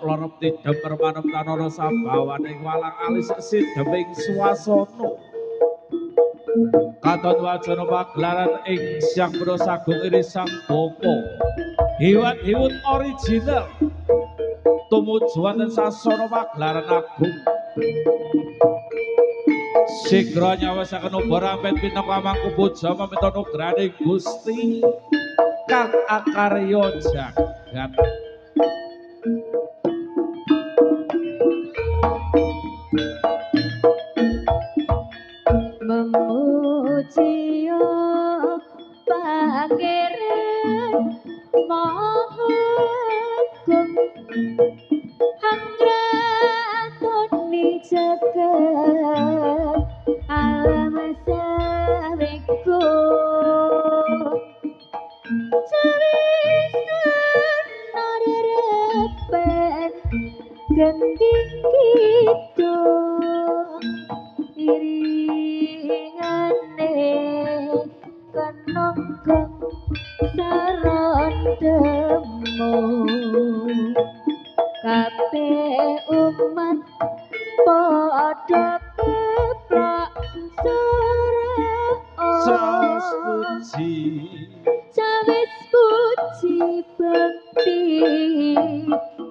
Lorep tidem permanem tanara sabawaning walang alis sideming swasana katon wacana pagelaran ing Syang Bro Sagung Iri Sang Bapa hiwat-hiwut original tumuju wonten sasana pagelaran agung sigra nyawisaken ubar rampet pinaka mangku puja maminta nugraning Gusti kang akarya jagat. Memuji pangeran Mahagung hangratoni jagat alam saweko sawisan narerepen gending kita iringane kenongkong sarondemu kabeh umat padha keplak Sawis puji sawis puji bekti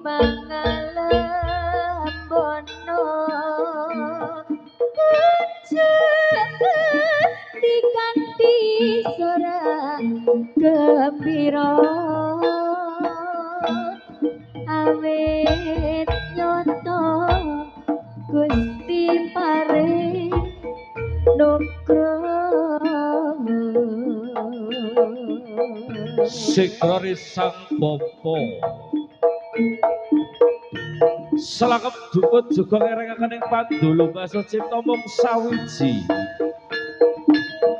mangalem bono dikanthi sorak gembira awit nyoto Gusti paring nugroho sigra Sang Bapa salakep dukut juga ngerengaken ing pandulu basa cipta mung sawiji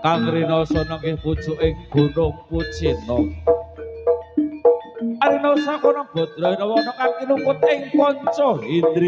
kang rinasa nenggih pucuking gunung Pucina arina sakana badra wana kang kinukut ing panca indri